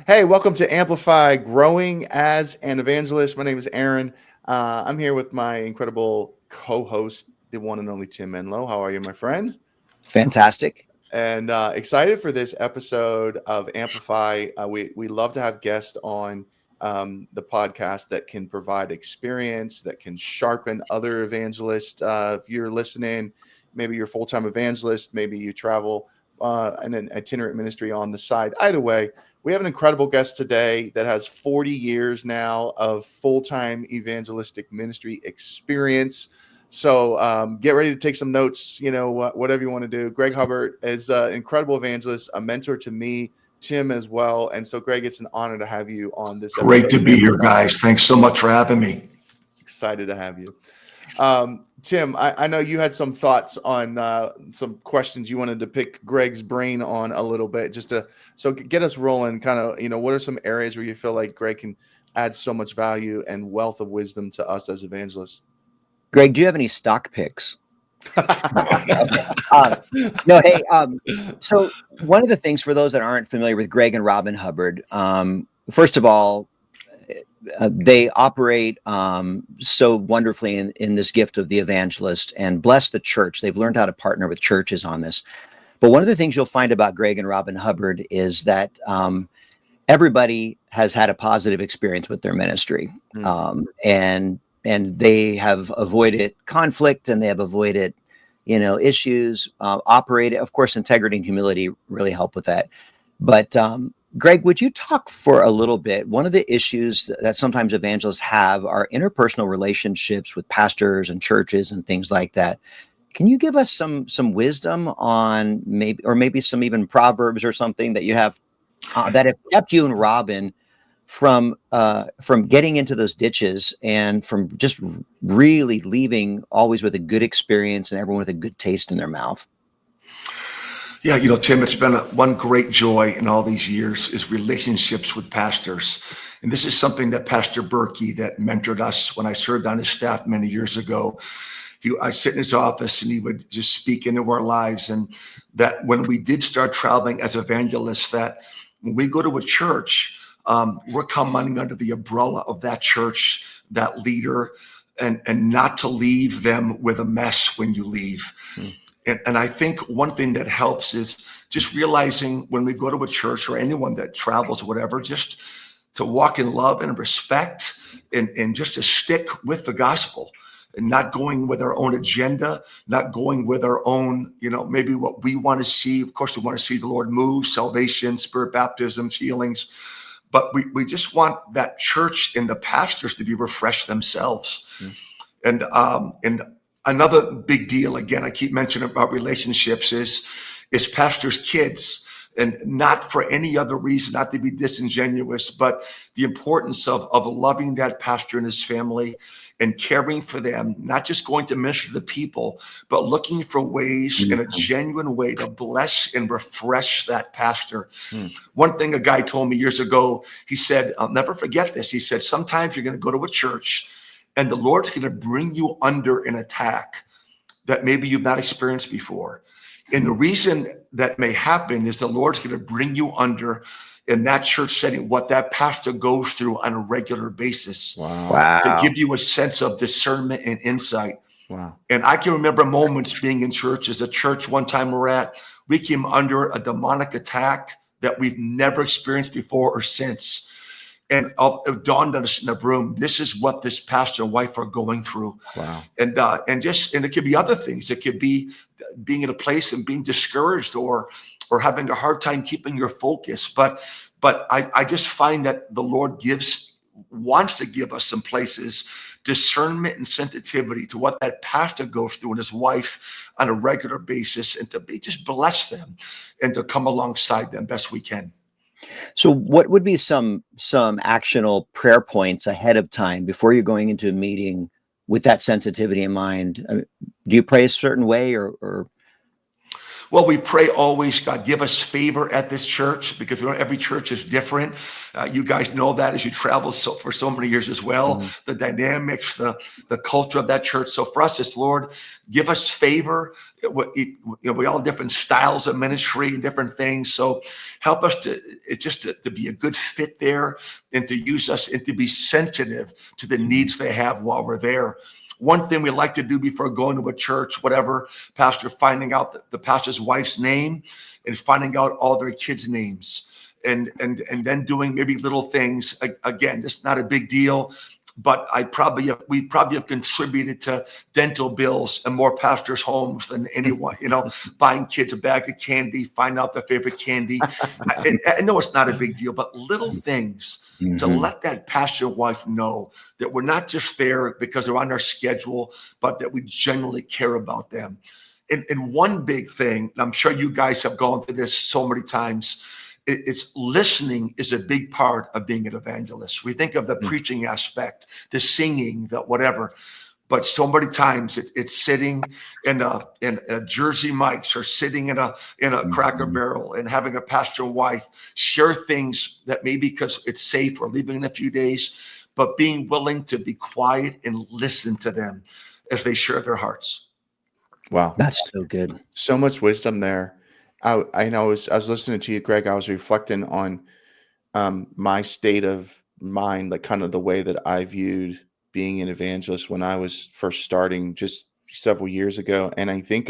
Hey, welcome to Amplify Growing as an Evangelist. My name is Aaron. I'm here with my incredible co host, the one and only Tim Menlo. How are you, my friend? Fantastic. And excited for this episode of Amplify. We love to have guests on the podcast that can provide experience, that can sharpen other evangelists. If you're listening, maybe you're a full time evangelist, maybe you travel in an itinerant ministry on the side. Either way, we have an incredible guest today that has 40 years now of full time evangelistic ministry experience. So get ready to take some notes, whatever you want to do. Greg Hubbard is an incredible evangelist, a mentor to me, Tim as well. And so, Greg, it's an honor to have you on this Great episode to of be here, Amplify. guys. Thanks so much for having me. Excited to have you. Tim, I know you had some thoughts on some questions you wanted to pick Greg's brain on a little bit, so get us rolling. Kind of, what are some areas where you feel like Greg can add so much value and wealth of wisdom to us as evangelists? Greg, do you have any stock picks? Okay. No, hey, so one of the things for those that aren't familiar with Greg and Robin Hubbard, first of all, they operate so wonderfully in this gift of the evangelist and bless the church. They've learned how to partner with churches on this. But one of the things you'll find about Greg and Robin Hubbard is that everybody has had a positive experience with their ministry. And they have avoided conflict and they have avoided, issues, operated. Of course, integrity and humility really help with that. But Greg, would you talk for a little bit? One of the issues that sometimes evangelists have are interpersonal relationships with pastors and churches and things like that. Can you give us some wisdom on maybe some even proverbs or something that you have that have kept you and Robin from getting into those ditches and from just really leaving always with a good experience and everyone with a good taste in their mouth? Yeah, Tim, it's been one great joy in all these years is relationships with pastors. And this is something that Pastor Berkey that mentored us when I served on his staff many years ago. I sit in his office and he would just speak into our lives. And that when we did start traveling as evangelists, that when we go to a church, we're coming under the umbrella of that church, that leader, and not to leave them with a mess when you leave. And I think one thing that helps is just realizing when we go to a church or anyone that travels or whatever, just to walk in love and respect and just to stick with the gospel and not going with our own agenda, not going with our own, maybe what we want to see. Of course, we want to see the Lord move, salvation, spirit baptisms, healings. But we just want that church and the pastors to be refreshed themselves. And another big deal, again, I keep mentioning about relationships is pastors' kids, and not for any other reason, not to be disingenuous, but the importance of loving that pastor and his family and caring for them, not just going to minister to the people, but looking for ways in a genuine way to bless and refresh that pastor. One thing a guy told me years ago, he said, I'll never forget this. He said, sometimes you're going to go to a church and the Lord's going to bring you under an attack that maybe you've not experienced before. And the reason that may happen is the Lord's going to bring you under in that church setting what that pastor goes through on a regular basis. Wow. To give you a sense of discernment and insight. Wow. And I can remember moments being in church. As a church one time we came under a demonic attack that we've never experienced before or since. And it dawned on us in the room, this is what this pastor and wife are going through. Wow. And it could be other things. It could be being in a place and being discouraged or having a hard time keeping your focus. But I just find that the Lord wants to give us some places, discernment and sensitivity to what that pastor goes through and his wife on a regular basis, and to just bless them and to come alongside them best we can. So what would be some actionable prayer points ahead of time before you're going into a meeting with that sensitivity in mind? Do you pray a certain way or? Well, we pray always, God, give us favor at this church, because every church is different. You guys know that as you travel for so many years as well, the dynamics, the culture of that church. So for us, it's, Lord, give us favor. We all have different styles of ministry and different things. So help us to be a good fit there, and to use us and to be sensitive to the needs they have while we're there. One thing we like to do before going to a church, whatever, pastor, finding out the pastor's wife's name and finding out all their kids' names, and then doing maybe little things. Again, it's not a big deal, but we probably have contributed to dental bills and more pastors' homes than anyone. Buying kids a bag of candy, find out their favorite candy. I know it's not a big deal, but little things to let that pastor wife know that we're not just there because they're on our schedule, but that we genuinely care about them. And one big thing, and I'm sure you guys have gone through this so many times, it's listening is a big part of being an evangelist. We think of the preaching aspect, the singing, the whatever, but so many times it's sitting in a Jersey Mike's, or sitting in a Cracker Barrel and having a pastor wife share things that maybe because it's safe or leaving in a few days, but being willing to be quiet and listen to them as they share their hearts. Wow. That's so good. So much wisdom there. I know I was listening to you, Greg. I was reflecting on my state of mind, like kind of the way that I viewed being an evangelist when I was first starting just several years ago. And I think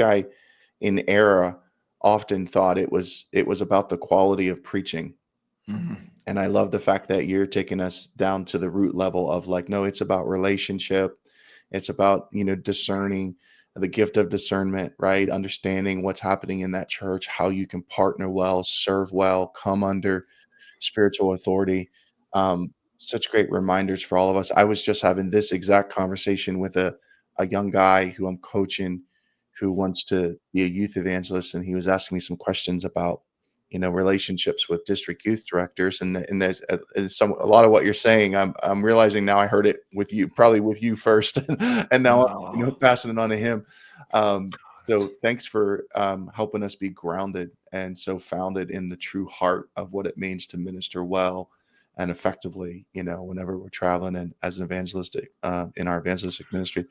in error, often thought it was about the quality of preaching. And I love the fact that you're taking us down to the root level of like, no, it's about relationship. It's about, discerning, the gift of discernment, right? Understanding what's happening in that church, how you can partner well, serve well, come under spiritual authority. Such great reminders for all of us. I was just having this exact conversation with a young guy who I'm coaching, who wants to be a youth evangelist. And he was asking me some questions about, relationships with district youth directors. And there's a lot of what you're saying. I'm realizing now I heard it with you, probably with you first, and now passing it on to him. So thanks for helping us be grounded and so founded in the true heart of what it means to minister well and effectively, whenever we're traveling and as an evangelistic in our evangelistic ministry.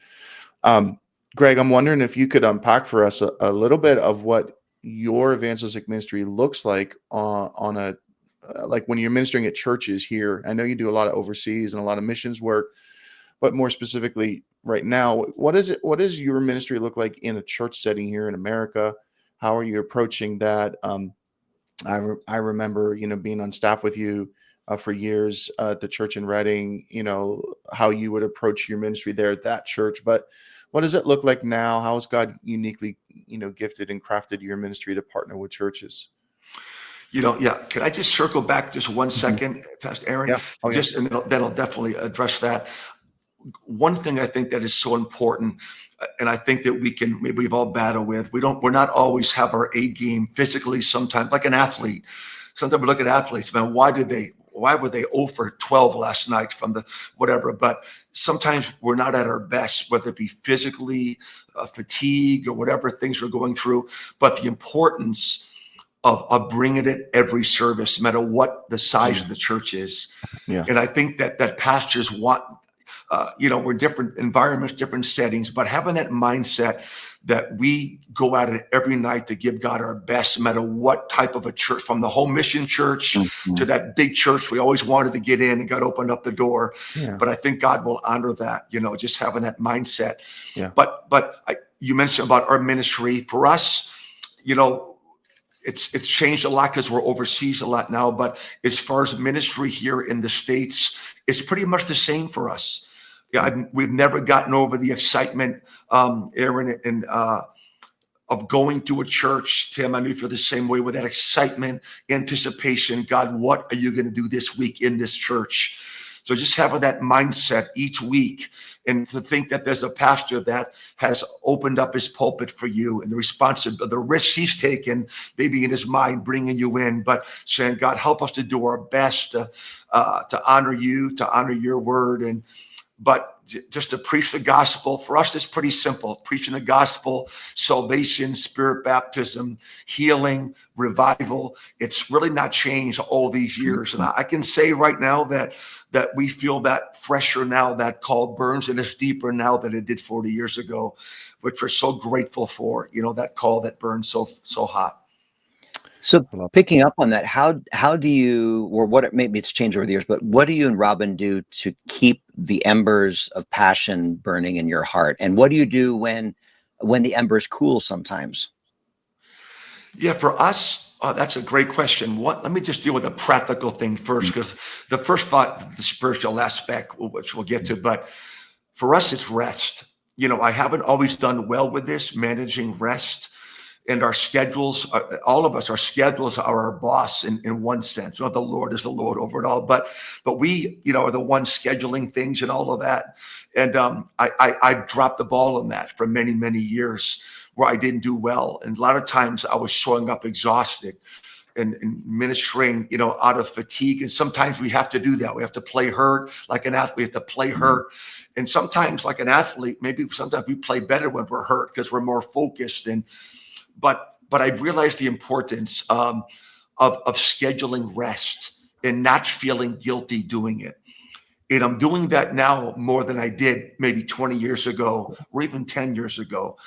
Greg, I'm wondering if you could unpack for us a little bit of what your evangelistic ministry looks like on a like when you're ministering at churches here. I know you do a lot of overseas and a lot of missions work, but more specifically right now, what does your ministry look like in a church setting here in America? How are you approaching that? I remember, being on staff with you for years at the church in Reading, how you would approach your ministry there at that church. But what does it look like now? How has God uniquely, gifted and crafted your ministry to partner with churches? Could I just circle back just 1 second, Pastor Aaron? Yeah. Oh, yeah. And that'll definitely address that. One thing I think that is so important, and I think that we've all battled with, we're not always have our A game physically. Sometimes, like an athlete, sometimes we look at athletes, man, why were they 0 for 12 last night from the whatever? But sometimes we're not at our best, whether it be physically, fatigue, or whatever things we're going through. But the importance of bringing it every service, no matter what the size of the church is. Yeah. And I think that pastors want, we're different environments, different settings, but having that mindset that we go at it every night to give God our best, no matter what type of a church, from the home mission church to that big church we always wanted to get in and God opened up the door. Yeah. But I think God will honor that, just having that mindset. Yeah. But you mentioned about our ministry. For us, it's changed a lot because we're overseas a lot now. But as far as ministry here in the States, it's pretty much the same for us. Yeah, we've never gotten over the excitement, Aaron, and of going to a church. Tim, I know you feel the same way with that excitement, anticipation. God, what are you going to do this week in this church? So just having that mindset each week, and to think that there's a pastor that has opened up his pulpit for you, and the risks he's taken, maybe in his mind, bringing you in, but saying, God, help us to do our best to honor you, to honor your word. but just to preach the gospel, for us, it's pretty simple. Preaching the gospel, salvation, spirit baptism, healing, revival. It's really not changed all these years. And I can say right now that we feel that fresher now, that call burns, and it's deeper now than it did 40 years ago, which we're so grateful for, that call that burns so hot. So picking up on that, how do you, or what, maybe it's changed over the years, but what do you and Robin do to keep the embers of passion burning in your heart? And what do you do when the embers cool sometimes? Yeah, for us, that's a great question. Let me just deal with a practical thing first, because the first thought, the spiritual aspect, which we'll get to, but for us, it's rest. I haven't always done well with this, managing rest. And our schedules, all of us, our schedules are our boss in one sense. The Lord is the Lord over it all, but we, are the ones scheduling things and all of that. And I dropped the ball on that for many, many years, where I didn't do well. And a lot of times I was showing up exhausted and ministering, out of fatigue. And sometimes we have to do that. We have to play hurt like an athlete. We have to play hurt. And sometimes, like an athlete, maybe sometimes we play better when we're hurt because we're more focused. But I realized the importance of scheduling rest and not feeling guilty doing it. And I'm doing that now more than I did maybe 20 years ago or even 10 years ago.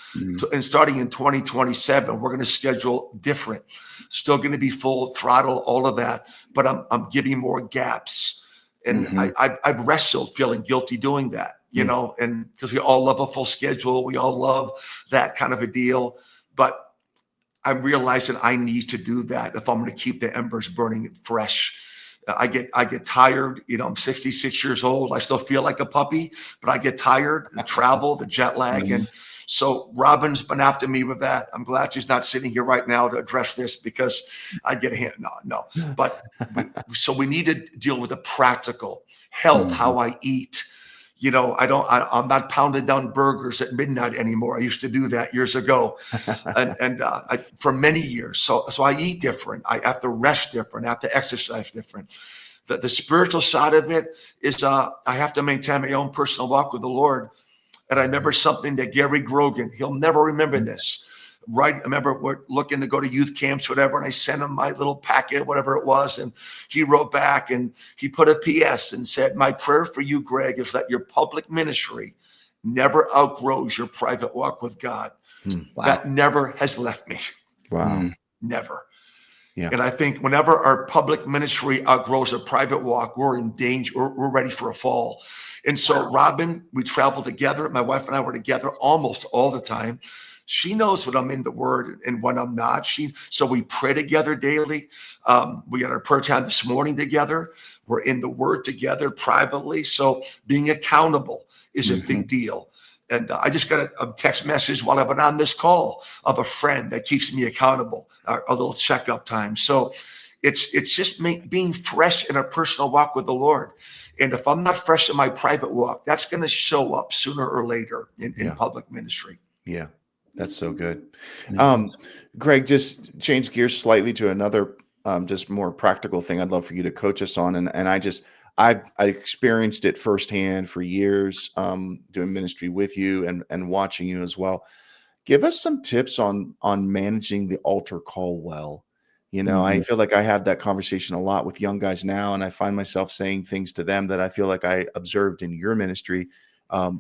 And starting in 2027, we're going to schedule different. Still going to be full throttle, all of that. But I'm giving more gaps. And I've wrestled feeling guilty doing that, and because we all love a full schedule. We all love that kind of a deal. But I'm realizing I need to do that if I'm going to keep the embers burning fresh. I get tired. I'm 66 years old. I still feel like a puppy, but I get tired. The travel, the jet lag. And so Robin's been after me with that. I'm glad she's not sitting here right now to address this, because I get a hand. No. But so we need to deal with the practical health, how I eat. I'm not pounding down burgers at midnight anymore. I used to do that years ago, and for many years. So I eat different. I have to rest different. I have to exercise different. The spiritual side of it is I have to maintain my own personal walk with the Lord. And I remember something that Gary Grogan, he'll never remember this. Right. I remember we're looking to go to youth camps, whatever. And I sent him my little packet, whatever it was. And he wrote back and he put a PS and said, "My prayer for you, Greg, is that your public ministry never outgrows your private walk with God." Wow. That never has left me. Wow. Never. Yeah. And I think whenever our public ministry outgrows a private walk, we're in danger. We're ready for a fall. And so Robin, we traveled together. My wife and I were together almost all the time. She knows when I'm in the Word and when I'm not. So we pray together daily. We had our prayer time this morning together. We're in the Word together privately. So being accountable is a big deal. And I just got a text message while I've been on this call of a friend that keeps me accountable, a little checkup time. So it's just being fresh in a personal walk with the Lord. And if I'm not fresh in my private walk, that's going to show up sooner or later in public ministry. Yeah. That's so good. Greg, just change gears slightly to another just more practical thing I'd love for you to coach us on. And I experienced it firsthand for years, doing ministry with you and watching you as well. Give us some tips on managing the altar call well. I feel like I have that conversation a lot with young guys now, and I find myself saying things to them that I feel like I observed in your ministry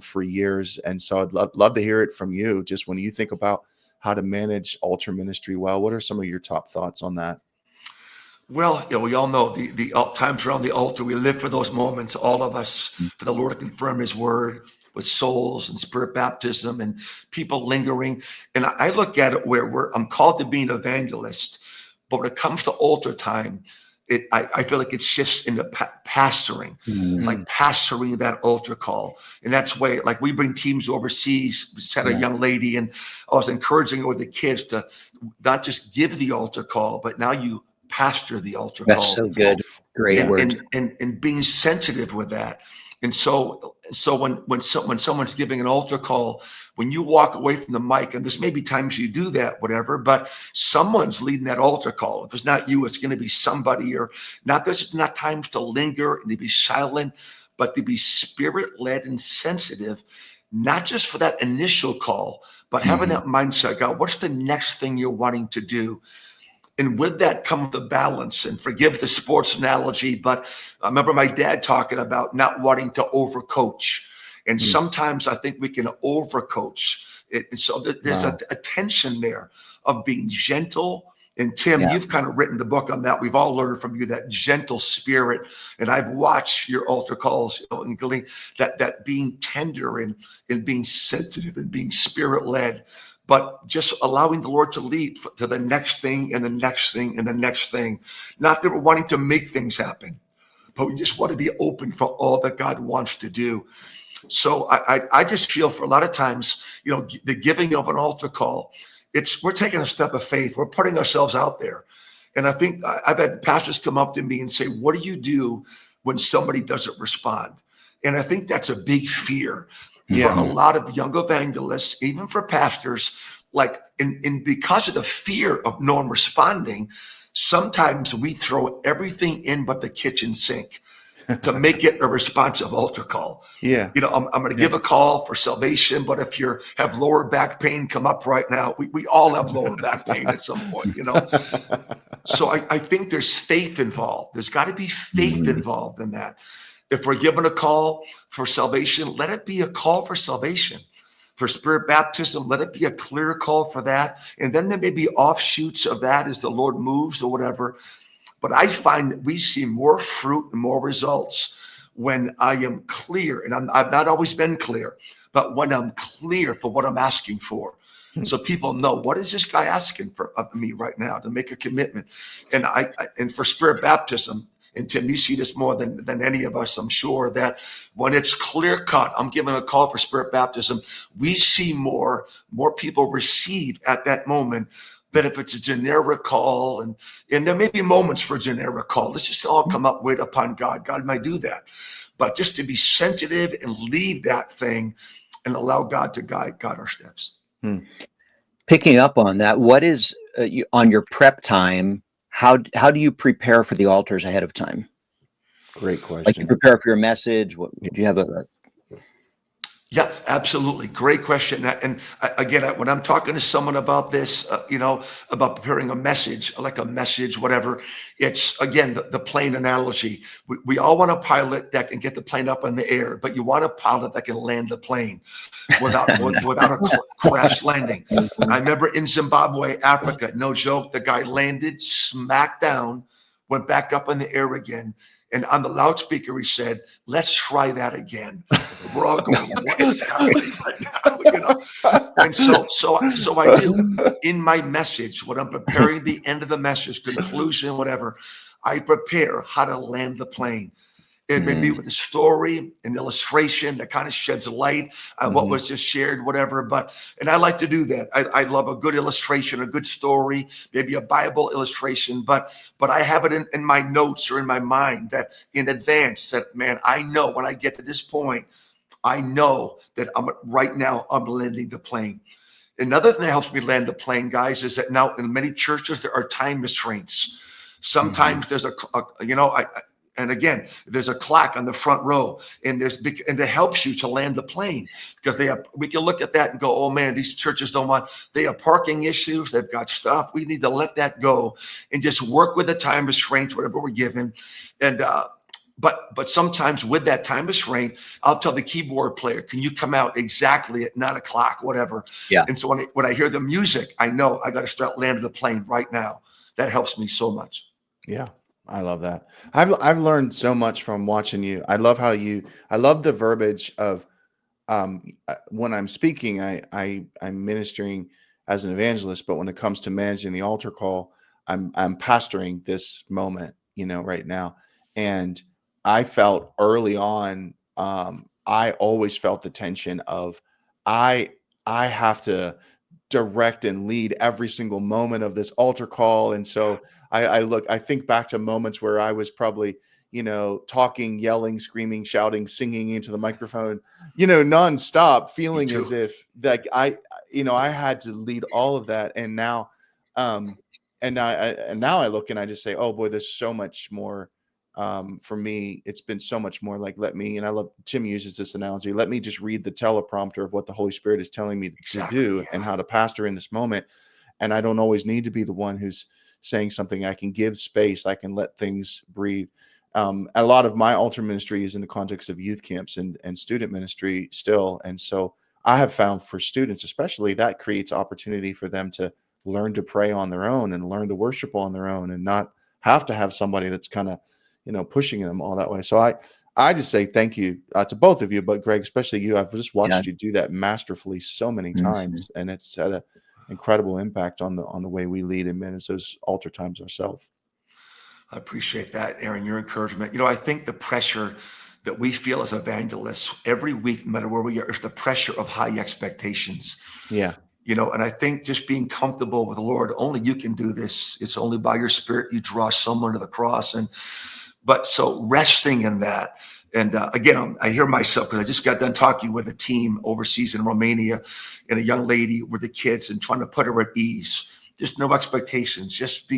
for years. And so I'd love to hear it from you. Just when you think about how to manage altar ministry well, what are some of your top thoughts on that? Well, we all know the times around the altar. We live for those moments, all of us, for the Lord to confirm His word with souls and spirit baptism and people lingering. And I look at it where I'm called to be an evangelist, but when it comes to altar time, I feel like it shifts into pastoring, like pastoring that altar call. And that's why, like, we bring teams overseas. We just had a young lady, and I was encouraging her with the kids to not just give the altar call, but now you pastor the altar call. That's so good. Great word. And being sensitive with that. And so when someone's giving an altar call, when you walk away from the mic, and there's maybe times you do that, whatever, but someone's leading that altar call. If it's not you, it's going to be somebody. Or not. There's not times to linger and to be silent, but to be spirit-led and sensitive, not just for that initial call, but having that mindset, God, what's the next thing you're wanting to do? And with that comes the balance, and forgive the sports analogy, but I remember my dad talking about not wanting to overcoach. And sometimes I think we can overcoach. And so there's a tension there of being gentle. And Tim, you've kind of written the book on that. We've all learned from you that gentle spirit. And I've watched your altar calls, and that being tender and being sensitive and being spirit-led, but just allowing the Lord to lead to the next thing and the next thing and the next thing. Not that we're wanting to make things happen, but we just want to be open for all that God wants to do. So I just feel for a lot of times, the giving of an altar call, we're taking a step of faith. We're putting ourselves out there. And I think I've had pastors come up to me and say, what do you do when somebody doesn't respond? And I think that's a big fear for a lot of young evangelists, even for pastors, and because of the fear of no one responding, sometimes we throw everything in but the kitchen sink to make it a responsive altar call. Yeah. I'm going to give a call for salvation, but if you have lower back pain, come up right now. We all have lower back pain at some point, So I think there's faith involved. There's got to be faith involved in that. If we're given a call for salvation, let it be a call for salvation. For spirit baptism, let it be a clear call for that. And then there may be offshoots of that as the Lord moves or whatever. But I find that we see more fruit and more results when I am clear. And I've not always been clear, but when I'm clear for what I'm asking for. So people know, what is this guy asking of me right now to make a commitment? And for spirit baptism, and Tim, you see this more than any of us, I'm sure, that when it's clear cut, I'm giving a call for spirit baptism, we see more people receive at that moment than if it's a generic call. And there may be moments for a generic call. Let's just all come up, wait upon God. God might do that. But just to be sensitive and lead that thing and allow God to guide our steps. Picking up on that, what is on your prep time? How do you prepare for the altars ahead of time? Great question. Like, you prepare for your message. What do you have Yeah, absolutely. Great question. And again, when I'm talking to someone about this, about preparing a message, like a message, whatever, it's, again, the plane analogy. We all want a pilot that can get the plane up in the air, but you want a pilot that can land the plane without a crash landing. I remember in Zimbabwe, Africa, no joke, the guy landed, smacked down, went back up in the air again. And on the loudspeaker, he said, let's try that again. We're all going, what is happening right now? And so I do in my message, when I'm preparing the end of the message, conclusion, whatever, I prepare how to land the plane. It may be with a story, an illustration that kind of sheds light on what was just shared, whatever. And I like to do that. I love a good illustration, a good story, maybe a Bible illustration. But I have it in my notes or in my mind that in advance that, man, I know when I get to this point, I know that right now I'm landing the plane. Another thing that helps me land the plane, guys, is that now in many churches, there are time restraints. Sometimes there's and again, there's a clock on the front row, and that helps you to land the plane, because we can look at that and go, oh man, these churches they have parking issues, they've got stuff. We need to let that go and just work with the time restraints, whatever we're given. And but sometimes with that time restraint, I'll tell the keyboard player, can you come out exactly at 9 o'clock, whatever. Yeah. And so when I hear the music, I know I got to start landing the plane right now. That helps me so much. Yeah. I love that. I've learned so much from watching you. I love I love the verbiage of when I'm speaking, I'm ministering as an evangelist, but when it comes to managing the altar call, I'm pastoring this moment, right now. And I felt early on, I always felt the tension of I have to direct and lead every single moment of this altar call. And so I think back to moments where I was probably, talking, yelling, screaming, shouting, singing into the microphone, nonstop, feeling as if that I had to lead all of that. And now, now I look and I just say, oh boy, there's so much more For me, it's been so much more like, and I love Tim uses this analogy, let me just read the teleprompter of what the Holy Spirit is telling me to do and how to pastor in this moment. And I don't always need to be the one who's saying something. I can give space. I can let things breathe. A lot of my altar ministry is in the context of youth camps and student ministry still. And so I have found for students, especially, that creates opportunity for them to learn to pray on their own and learn to worship on their own and not have to have somebody that's kind of, pushing them all that way. So I just say thank you to both of you, but Greg, especially you. I've just watched you do that masterfully so many times, and it's had an incredible impact on the way we lead and manage those altar times ourselves. I appreciate that, Aaron, your encouragement. I think the pressure that we feel as evangelists every week, no matter where we are, is the pressure of high expectations. Yeah. And I think just being comfortable with the Lord, only you can do this. It's only by your Spirit you draw someone to the cross. But so resting in that. And again, I hear myself because I just got done talking with a team overseas in Romania and a young lady with the kids and trying to put her at ease. Just no expectations. Just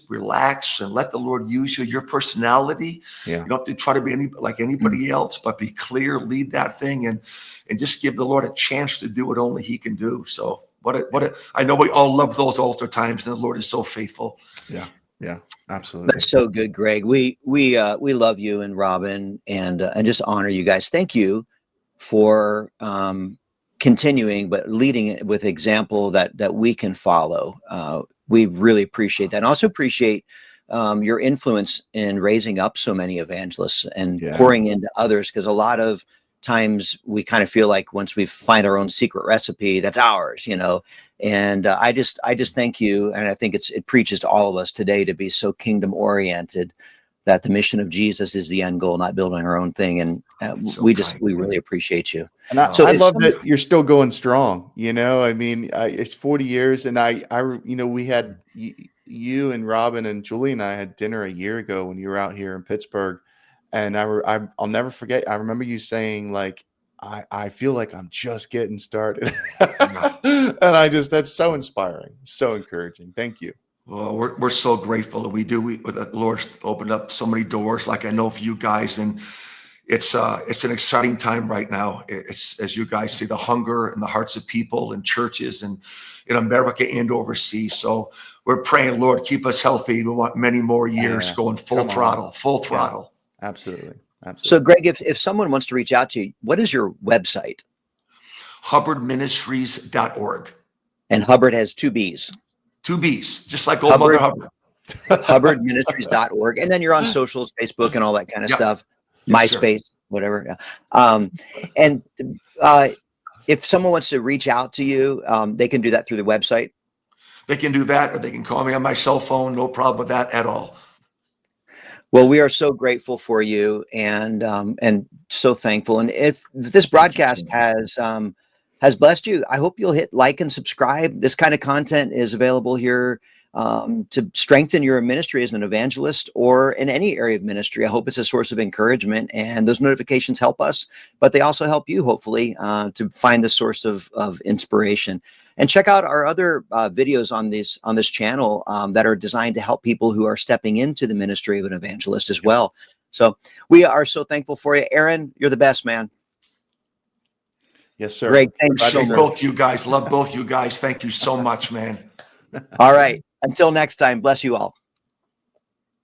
relax and let the Lord use you. Your personality. Yeah. You don't have to try to be like anybody else, but be clear, lead that thing, and just give the Lord a chance to do what only He can do. So I know we all love those altar times, and the Lord is so faithful. Yeah, absolutely. That's so good, Greg. We love you and Robin, and just honor you guys. Thank you for continuing, but leading it with example that we can follow. We really appreciate that, and also appreciate your influence in raising up so many evangelists and pouring into others. Because a lot of times we kind of feel like once we find our own secret recipe, that's ours, And I just thank you, and I think it preaches to all of us today to be so kingdom oriented, that the mission of Jesus is the end goal, not building our own thing. And we really appreciate you. And I love that you're still going strong. I mean, it's 40 years, and we had you and Robin and Julie and I had dinner a year ago when you were out here in Pittsburgh, and I'll never forget. I remember you saying, like, I feel like I'm just getting started, and that's so inspiring, so encouraging. Thank you. Well, we're so grateful, and the Lord's opened up so many doors, like I know for you guys, and it's an exciting time right now. It's, as you guys see, the hunger in the hearts of people and churches and in America and overseas. So we're praying, Lord, keep us healthy. We want many more years going full throttle. Yeah, absolutely. So, Greg, if someone wants to reach out to you, what is your website? HubbardMinistries.org. And Hubbard has 2 B's. 2 B's, just like old Mother Hubbard. HubbardMinistries.org. And then you're on socials, Facebook and all that kind of stuff. Yes, MySpace, whatever. And if someone wants to reach out to you, they can do that through the website. They can do that, or they can call me on my cell phone. No problem with that at all. Well, we are so grateful for you and so thankful. And if this broadcast has blessed you, I hope you'll hit like and subscribe. This kind of content is available here to strengthen your ministry as an evangelist or in any area of ministry. I hope it's a source of encouragement, and those notifications help us, but they also help you, hopefully, to find the source of inspiration. And check out our other videos on this channel that are designed to help people who are stepping into the ministry of an evangelist as well. So we are so thankful for you. Aaron, you're the best, man. Yes, sir. Greg, thanks so much. Both you guys. Love both you guys. Thank you so much, man. All right. Until next time, bless you all.